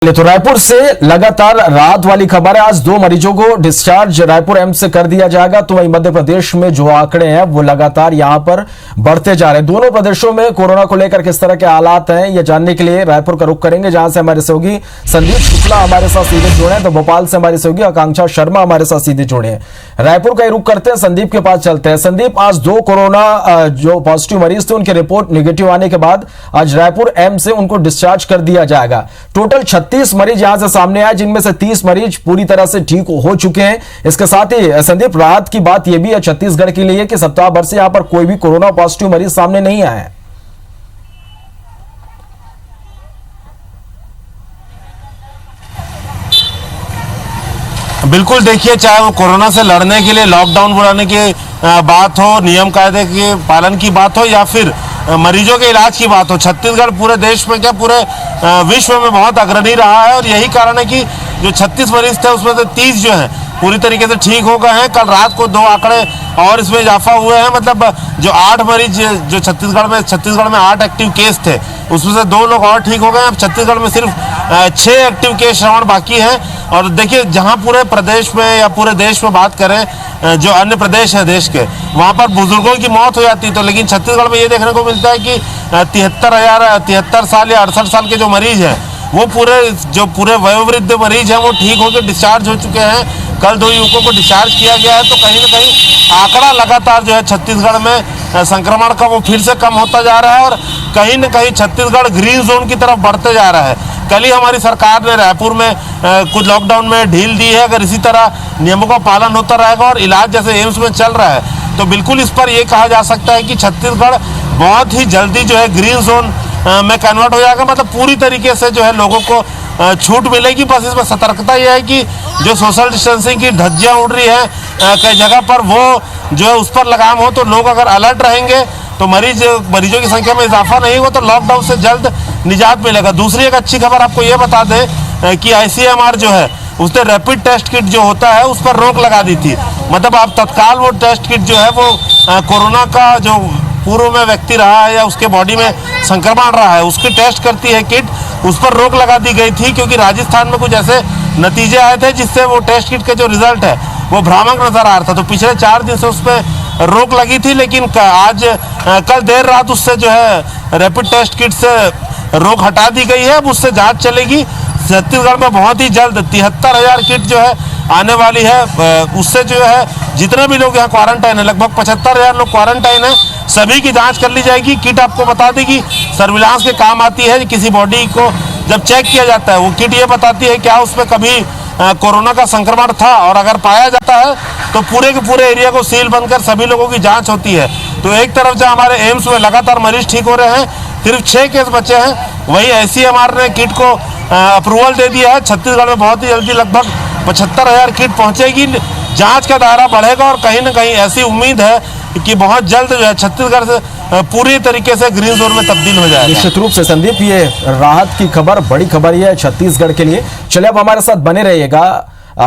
तो रायपुर से लगातार राहत वाली खबर है। आज 2 मरीजों को डिस्चार्ज रायपुर एम्स से कर दिया जाएगा। तो वहीं मध्य प्रदेश में जो आंकड़े हैं वो लगातार यहां पर बढ़ते जा रहे हैं। दोनों प्रदेशों में कोरोना को लेकर किस तरह के हालात हैं ये जानने के लिए रायपुर का रुख करेंगे, जहां से हमारे सहयोगी संदीप शुक्ला हमारे साथ सीधे जुड़े हैं। तो भोपाल से हमारी सहयोगी आकांक्षा शर्मा हमारे साथ सीधे जुड़े हैं। रायपुर का ही रुख करते हैं, संदीप के पास चलते हैं। संदीप, आज 2 कोरोना जो पॉजिटिव मरीज थे उनकी रिपोर्ट निगेटिव आने के बाद आज रायपुर एम्स से उनको डिस्चार्ज कर दिया जाएगा। टोटल 36 मरीज यहां से सामने आए, जिनमें से 30 मरीज पूरी तरह से ठीक हो चुके हैं। इसके साथ ही संदीप, राहत की बात यह भी है छत्तीसगढ़ के लिए कि सप्ताह भर से यहां पर कोई भी कोरोना पॉजिटिव मरीज सामने नहीं आए हैं। बिल्कुल, देखिए, चाहे वो कोरोना से लड़ने के लिए लॉकडाउन बढ़ाने की बात हो, नियम कायदे के पालन की बात हो, या फिर मरीजों के इलाज की बात हो, छत्तीसगढ़ पूरे देश में क्या पूरे विश्व में बहुत अग्रणी रहा है। और यही कारण है कि जो 36 मरीज थे उसमें से 30 जो हैं पूरी तरीके से ठीक हो गए हैं। कल रात को 2 आंकड़े और इसमें इजाफा हुए हैं, मतलब जो 8 मरीज जो छत्तीसगढ़ में 8 एक्टिव केस थे उसमें से 2 लोग और ठीक हो गए। अब छत्तीसगढ़ में सिर्फ 6 एक्टिव केस श्रवण बाकी हैं। और देखिए, जहां पूरे प्रदेश में या पूरे देश में बात करें, जो अन्य प्रदेश हैं देश के, वहां पर बुजुर्गों की मौत हो जाती, तो लेकिन छत्तीसगढ़ में ये देखने को मिलता है कि 73 साल या 68 साल के जो मरीज हैं वो पूरे वयोवृद्ध मरीज हैं वो ठीक होकर डिस्चार्ज हो चुके हैं। कल 2 युवकों को डिस्चार्ज किया गया है। तो कहीं ना कहीं आंकड़ा लगातार जो है छत्तीसगढ़ में संक्रमण का वो फिर से कम होता जा रहा है और कहीं ना कहीं छत्तीसगढ़ ग्रीन जोन की तरफ बढ़ते जा रहा है। कल ही हमारी सरकार ने रायपुर में कुछ लॉकडाउन में ढील दी है। अगर इसी तरह नियमों का पालन होता रहेगा और इलाज जैसे एम्स में चल रहा है तो बिल्कुल इस पर यह कहा जा सकता है कि छत्तीसगढ़ बहुत ही जल्दी जो है ग्रीन जोन में कन्वर्ट हो जाएगा। मतलब पूरी तरीके से जो है लोगों को छूट मिलेगी। बस इसमें सतर्कता यह है कि जो सोशल डिस्टेंसिंग की धज्जियां उड़ रही है कई जगह पर, वो जो है उस पर लगाम हो, तो लोग अगर अलर्ट रहेंगे तो मरीजों की संख्या में इजाफा नहीं होगा तो लॉकडाउन से जल्द निजात मिलेगा। दूसरी एक अच्छी खबर आपको ये बता दें कि ICMR जो है उसने रैपिड टेस्ट किट जो होता है उस पर रोक लगा दी थी। मतलब आप तत्काल वो टेस्ट किट जो है वो कोरोना का जो पूर्व में व्यक्ति रहा है या उसके बॉडी में संक्रमण रहा है उसकी टेस्ट करती है किट, उस पर रोक लगा दी गई थी क्योंकि राजस्थान में कुछ ऐसे नतीजे आए थे जिससे वो टेस्ट किट का जो रिजल्ट है वो भ्रामक नजर आ रहा था। तो पिछले 4 दिन से उस पर रोक लगी थी, लेकिन कल देर रात उससे जो है रैपिड टेस्ट किट से रोक हटा दी गई है। अब उससे जांच चलेगी। छत्तीसगढ़ में बहुत ही जल्द 73,000 किट जो है आने वाली है। उससे जो है जितने भी लोग यहाँ क्वारंटाइन है, लगभग 75,000 लोग क्वारंटाइन है, सभी की जांच कर ली जाएगी। किट आपको बता देगी सर्विलांस के काम आती है। किसी बॉडी को जब चेक किया जाता है वो किट ये बताती है क्या उसमें कभी कोरोना का संक्रमण था, और अगर पाया जाता है तो पूरे के पूरे एरिया को सील बंद कर सभी लोगों की जांच होती है। तो एक तरफ जो हमारे एम्स में लगातार मरीज ठीक हो रहे हैं, सिर्फ 6 केस बचे हैं, वही ICMR ने किट को अप्रूवल दे दिया है। छत्तीसगढ़ में बहुत ही जल्दी लगभग 75,000 किट पहुंचेगी, जांच का दायरा बढ़ेगा और कहीं ना कहीं ऐसी उम्मीद है कि बहुत जल्द जो है छत्तीसगढ़ से पूरी तरीके से ग्रीन जोन में तब्दील हो जाएगा। निश्चित रूप से संदीप, ये राहत की खबर बड़ी खबर है छत्तीसगढ़ के लिए। चलिए अब हमारे साथ बने रहिएगा,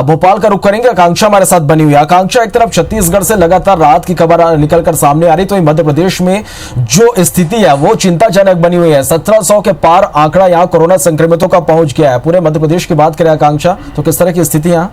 भोपाल का रुख करेंगे। आकांक्षा हमारे साथ बनी हुई है। आकांक्षा, एक तरफ छत्तीसगढ़ से लगातार राहत की खबर निकलकर सामने आ रही, तो मध्य प्रदेश में जो स्थिति है वो चिंताजनक बनी हुई है। 1700 के पार आंकड़ा यहाँ कोरोना संक्रमितों का पहुंच गया है। पूरे मध्य प्रदेश की बात करें आकांक्षा, तो किस तरह की स्थिति है?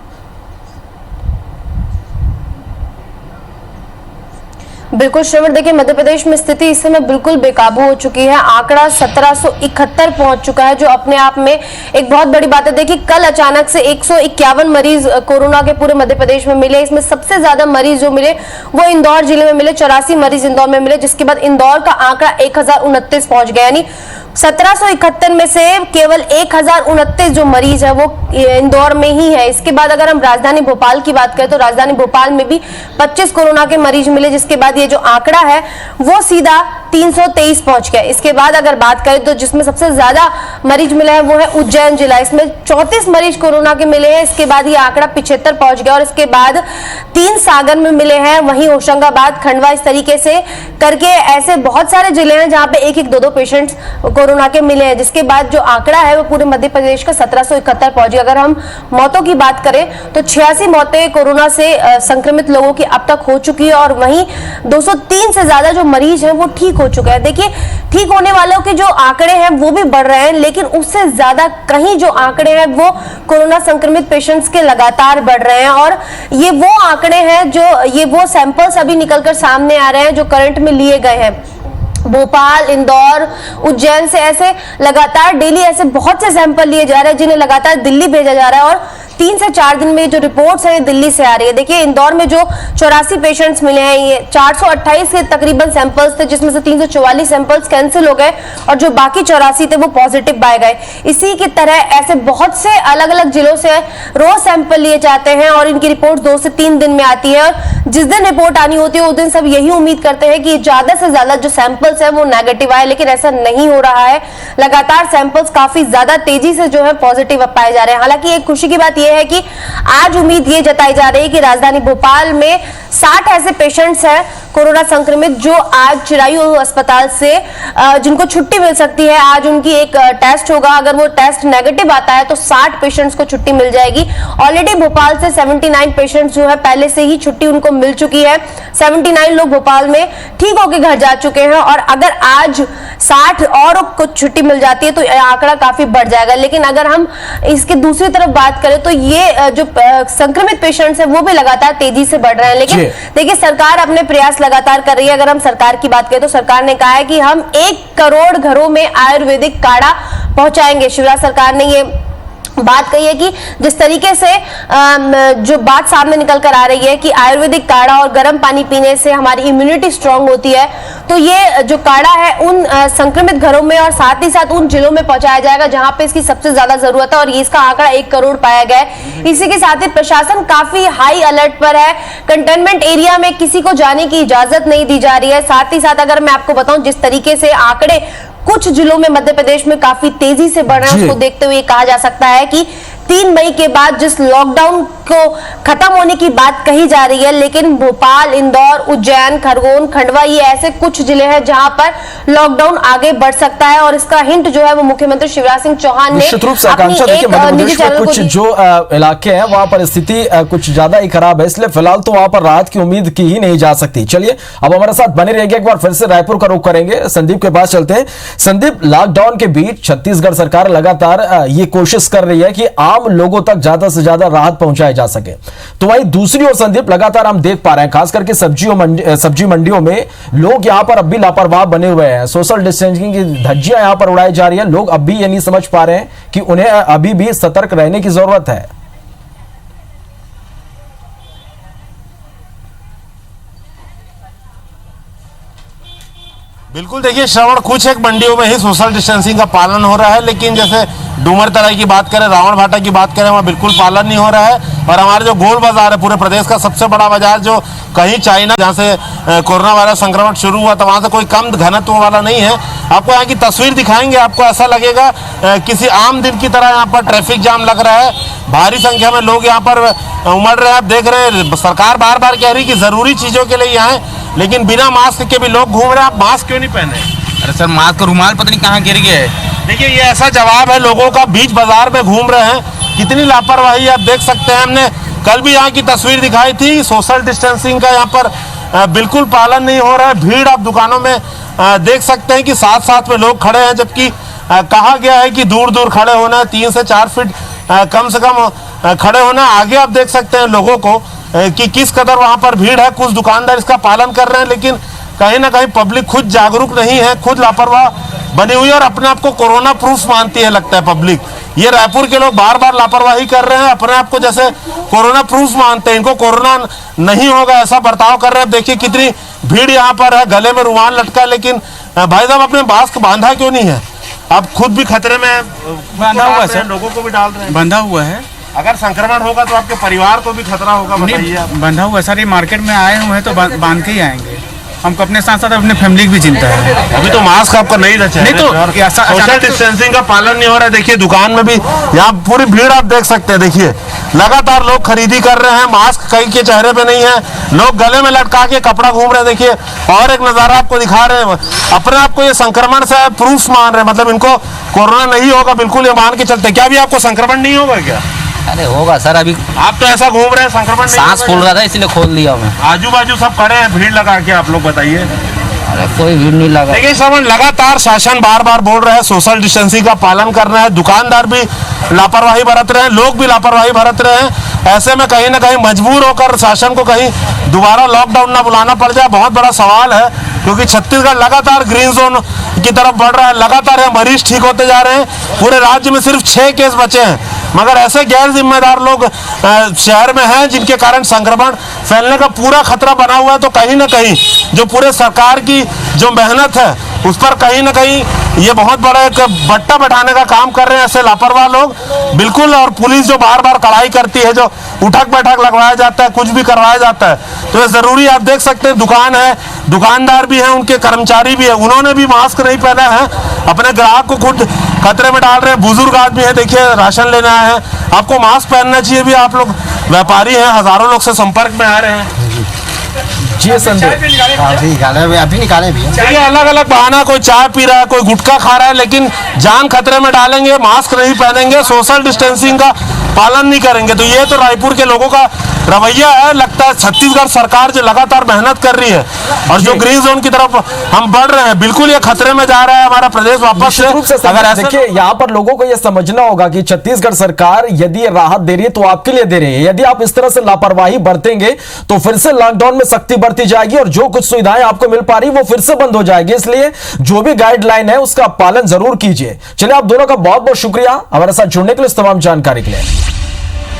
बिल्कुल श्रवण, देखिए मध्य प्रदेश में स्थिति इस समय बिल्कुल बेकाबू हो चुकी है। आंकड़ा 1771 पहुंच चुका है, जो अपने आप में एक बहुत बड़ी बात है। देखिए कल अचानक से 151 मरीज कोरोना के पूरे मध्य प्रदेश में मिले। इसमें सबसे ज्यादा मरीज जो मिले वो इंदौर जिले में मिले, 84 मरीज इंदौर में मिले, जिसके बाद इंदौर का आंकड़ा 1029 पहुंच गया। यानी 1771 में से केवल 1029 जो मरीज है वो इंदौर में ही है। इसके बाद अगर हम राजधानी भोपाल की बात करें तो राजधानी भोपाल में भी 25 कोरोना के मरीज मिले, जिसके बाद ये जो आंकड़ा है वो सीधा 323 पहुंच गया। इसके बाद अगर बात करें तो जिसमें सबसे ज्यादा मरीज मिले हैं वो है उज्जैन जिला, इसमें 34 मरीज कोरोना के मिले हैं। इसके बाद ये आंकड़ा 75 पहुंच गया और इसके बाद 3 सागर में मिले हैं, वहीं होशंगाबाद, खंडवा, इस तरीके से करके ऐसे बहुत सारे जिले हैं जहां पे 1-1, 2-2 पेशेंट्स कोरोना के मिले हैं, जिसके बाद जो आंकड़ा है वो पूरे मध्य प्रदेश का 1771 पहुंच गया। अगर हम मौतों की बात करें तो 86 मौतें कोरोना से संक्रमित लोगों की अब तक हो चुकी है और वहीं 203 से ज्यादा जो मरीज हैं वो ठीक हो चुके हैं। देखिए, ठीक होने वालों के जो आंकड़े हैं वो भी बढ़ रहे हैं, लेकिन उससे ज्यादा कहीं जो आंकड़े हैं वो कोरोना संक्रमित पेशेंट्स के लगातार बढ़ रहे हैं। और ये वो आंकड़े हैं जो ये वो सैंपल्स अभी निकलकर सामने आ रहे हैं जो करंट में लिए गए हैं। भोपाल, इंदौर, उज्जैन से ऐसे लगातार डेली ऐसे बहुत से सैंपल लिए जा रहे हैं जिन्हें लगातार दिल्ली भेजा जा रहा है और 3 से 4 दिन में जो रिपोर्ट्स है दिल्ली से आ रही है। देखिए, इंदौर में जो 84 पेशेंट्स मिले हैं, ये 428 के तकरीबन सैंपल्स थे, जिसमें से 344 सैंपल्स कैंसिल हो गए और जो बाकी 84 थे वो पॉजिटिव पाए गए। इसी की तरह ऐसे बहुत से अलग अलग जिलों से रोज सैंपल लिए जाते हैं और इनकी रिपोर्ट 2 से 3 दिन में आती है और जिस दिन रिपोर्ट आनी होती है उस दिन सब यही उम्मीद करते हैं कि ज्यादा से ज्यादा जो सैंपल्स है वो नेगेटिव आए, लेकिन ऐसा नहीं हो रहा है। लगातार सैंपल्स काफी ज्यादा तेजी से जो है पॉजिटिव पाए जा रहे हैं। हालांकि एक खुशी की बात यह है कि आज उम्मीद ये जताई जा रही है कि राजधानी भोपाल में 60 ऐसे पेशेंट्स हैं कोरोना संक्रमित जो आज चिरायू अस्पताल से जिनको छुट्टी मिल सकती है। आज उनकी एक टेस्ट होगा, अगर वो टेस्ट नेगेटिव आता है तो 60 पेशेंट्स को छुट्टी मिल जाएगी। ऑलरेडी भोपाल से 79 पेशेंट्स जो है पहले से ही छुट्टी उनको मिल चुकी है। 79 लोग भोपाल में ठीक होकर घर जा चुके हैं और अगर आज 60 और कुछ छुट्टी मिल जाती है तो आंकड़ा काफी बढ़ जाएगा। लेकिन अगर हम इसके दूसरी तरफ बात करें तो ये जो संक्रमित पेशेंट्स हैं वो भी लगातार तेजी से बढ़ रहे हैं। लेकिन देखिए, सरकार अपने प्रयास लगातार कर रही है। अगर हम सरकार की बात करें तो सरकार ने कहा है कि हम 1 करोड़ घरों में आयुर्वेदिक काढ़ा पहुंचाएंगे। शिवराज सरकार ने ये बात कही है कि जिस तरीके से जो बात सामने निकल कर आ रही है कि आयुर्वेदिक काढ़ा और गर्म पानी पीने से हमारी इम्यूनिटी स्ट्रांग होती है, तो ये जो काढ़ा है उन संक्रमित घरों में और साथ ही साथ उन जिलों में पहुंचाया जाएगा जहां पे इसकी सबसे ज्यादा जरूरत है और इसका आंकड़ा 1 करोड़ पाया गया है। इसी के साथ ही प्रशासन काफी हाई अलर्ट पर है। कंटेनमेंट एरिया में किसी को जाने की इजाजत नहीं दी जा रही है। साथ ही साथ अगर मैं आपको बताऊं जिस तरीके से आंकड़े कुछ जिलों में मध्य प्रदेश में काफी तेजी से बढ़ रहे हैं, उसको देखते हुए कहा जा सकता है कि 3 मई के बाद जिस लॉकडाउन को खत्म होने की बात कही जा रही है, लेकिन भोपाल, इंदौर, उज्जैन, खरगोन, खंडवा ये ऐसे कुछ जिले हैं जहां पर लॉकडाउन आगे बढ़ सकता है और इसका हिंट जो है वो मुख्यमंत्री शिवराज सिंह चौहान ने निश्चित रूप से आकांक्षा, देखिए मध्य प्रदेश में कुछ जो इलाके हैं वहां पर स्थिति कुछ ज्यादा ही खराब है, इसलिए फिलहाल तो वहां पर राहत की उम्मीद की ही नहीं जा सकती। चलिए, अब हमारे साथ बने रहिए, एक बार फिर से रायपुर का रुख करेंगे, संदीप के पास चलते हैं। संदीप, लॉकडाउन के बीच छत्तीसगढ़ सरकार लगातार ये कोशिश कर रही है कि आम लोगों तक ज्यादा से ज्यादा राहत पहुंचाई जा सके, तो वहीं दूसरी ओर संदीप लगातार हम देख पा रहे हैं खास करके सब्जी मंडियों में लोग यहां पर अब भी लापरवाह बने हुए हैं। सोशल डिस्टेंसिंग की धज्जियां यहां पर उड़ाई जा रही है। लोग अब भी ये नहीं समझ पा रहे हैं कि उन्हें अभी भी सतर्क रहने की जरूरत है। बिल्कुल, देखिए श्रवण, कुछ एक मंडियों में ही सोशल डिस्टेंसिंग का पालन हो रहा है, लेकिन जैसे डूमर तराई की बात करें, रावण भाटा की बात करें, वहाँ बिल्कुल पालन नहीं हो रहा है। और हमारे जो गोल बाजार है, पूरे प्रदेश का सबसे बड़ा बाजार, जो कहीं चाइना जहाँ से कोरोना वायरस संक्रमण शुरू हुआ था वहाँ से कोई कम घनत्व वाला नहीं है। आपको यहाँ की तस्वीर दिखाएंगे, आपको ऐसा लगेगा किसी आम दिन की तरह यहाँ पर ट्रैफिक जाम लग रहा है। भारी संख्या में लोग यहाँ पर उमड़ रहे हैं। आप देख रहे हैं, सरकार बार बार कह रही कि जरूरी चीजों के लिए यहाँ है, लेकिन बिना मास्क के भी लोग घूम रहे हैं। आप मास्क क्यों नहीं पहने? अरे सर, मास्क का रुमाल पता नहीं कहाँ गिर गया है। देखिए, ये ऐसा जवाब है लोगों का, बीच बाजार में घूम रहे हैं। कितनी लापरवाही आप देख सकते हैं। हमने कल भी यहाँ की तस्वीर दिखाई थी, सोशल डिस्टेंसिंग का यहाँ पर बिल्कुल पालन नहीं हो रहा है। भीड़ आप दुकानों में देख सकते हैं कि साथ साथ में लोग खड़े हैं, जबकि कहा गया है कि दूर दूर खड़े होना है, 3 से 4 फीट कम से कम खड़े होना। आगे आप देख सकते हैं लोगों को कि किस कदर वहां पर भीड़ है। कुछ दुकानदार इसका पालन कर रहे हैं, लेकिन कहीं ना कहीं पब्लिक खुद जागरूक नहीं है, खुद लापरवाह बनी हुई है और अपने आप को कोरोना प्रूफ मानती है, लगता है पब्लिक। ये रायपुर के लोग बार बार लापरवाही कर रहे हैं, अपने आप को जैसे कोरोना प्रूफ मानते हैं। इनको कोरोना नहीं होगा ऐसा बर्ताव कर रहे हैं। देखिए कितनी भीड़ यहाँ पर है, गले में रुमाल लटका, लेकिन भाई साहब अपने मास्क बांधा क्यों नहीं है? आप खुद भी खतरे में बांधा हुआ है, लोगों को भी डाल रहे हैं। बंधा हुआ है। अगर संक्रमण होगा तो आपके परिवार को भी खतरा होगा, बताइए आप। बंधा हुआ है सर, ये मार्केट में आए हुए हैं तो बांध के ही आएंगे। हमको अपने साथ साथ अपने फैमिली की भी चिंता है। अभी तो मास्क आपका नहीं रचा नहीं तो सोशल डिस्टेंसिंग का पालन नहीं हो रहा है। देखिए दुकान में भी यहाँ पूरी भीड़ आप देख सकते हैं। देखिए लगातार लोग खरीदी कर रहे हैं, मास्क कई के चेहरे पे नहीं है, लोग गले में लटका के कपड़ा घूम रहे हैं। देखिए और एक नजारा आपको दिखा रहे हैं, अपने आप को ये संक्रमण से प्रूफ मान रहे हैं, मतलब इनको कोरोना नहीं होगा बिल्कुल ये मान के चलते। क्या भी आपको संक्रमण नहीं होगा क्या? अरे होगा सर, अभी आप तो ऐसा घूम रहे हैं संक्रमण नहीं सांस होगा फूल रहा था इसलिए खोल दिया मैं। आजू बाजू सब खड़े हैं भीड़ लगा के, आप लोग बताइए। अरे कोई भीड़ नहीं लगा। देखिए श्रवण, लगातार शासन बार बार बोल रहे हैं सोशल डिस्टेंसिंग का पालन करना है, दुकानदार भी लापरवाही बरत रहे हैं, लोग भी लापरवाही बरत रहे हैं। ऐसे में कहीं ना कहीं मजबूर होकर शासन को कहीं दोबारा लॉकडाउन ना बुलाना पड़ जाए, बहुत बड़ा सवाल है। क्योंकि छत्तीसगढ़ लगातार ग्रीन जोन की तरफ बढ़ रहा है, लगातार यहाँ मरीज ठीक होते जा रहे हैं। पूरे राज्य में सिर्फ 6 केस बचे हैं, मगर ऐसे गैर जिम्मेदार लोग शहर में हैं जिनके कारण संक्रमण फैलने का पूरा खतरा बना हुआ है। तो कहीं ना कहीं जो पूरे सरकार की जो मेहनत है उस पर कहीं ना कहीं ये बहुत बड़ा एक बट्टा बैठाने का काम कर रहे हैं ऐसे लापरवाह लोग, बिल्कुल। और पुलिस जो बार बार कड़ाई करती है, जो उठक बैठक लगवाया जाता है, कुछ भी करवाया जाता है, तो ये जरूरी आप देख सकते हैं। दुकान है, दुकानदार भी हैं, उनके कर्मचारी भी है, उन्होंने भी मास्क नहीं पहना है, अपने ग्राहक को खुद खतरे में डाल रहे हैं। बुजुर्ग आदमी है, देखिए राशन लेने आए हैं, आपको मास्क पहनना चाहिए। भी आप लोग व्यापारी हैं, हजारों लोग से संपर्क में आ रहे हैं। जी संजय, अभी निकाले भी। देखिए अलग अलग बहाना, कोई चाय पी रहा है, कोई गुटखा खा रहा है, लेकिन जान खतरे में डालेंगे, मास्क नहीं पहनेंगे, सोशल डिस्टेंसिंग का पालन नहीं करेंगे। तो ये तो रायपुर के लोगों का रवैया है। लगता है छत्तीसगढ़ सरकार जो लगातार मेहनत कर रही है और जो ग्रीन जोन की तरफ हम बढ़ रहे हैं, बिल्कुल ये खतरे में जा रहा है हमारा प्रदेश वापस से। अगर ऐसे देखिए, यहाँ पर लोगों को यह समझना होगा कि छत्तीसगढ़ सरकार यदि राहत दे रही है तो आपके लिए दे रही है। यदि आप इस तरह से लापरवाही बरतेंगे तो फिर से लॉकडाउन में सख्ती बढ़ती जाएगी और जो कुछ सुविधाएं आपको मिल पा रही वो फिर से बंद हो जाएगी। इसलिए जो भी गाइडलाइन है उसका पालन जरूर कीजिए। चलिए, आप दोनों का बहुत बहुत शुक्रिया हमारे साथ जुड़ने के लिए, इस तमाम जानकारी के लिए।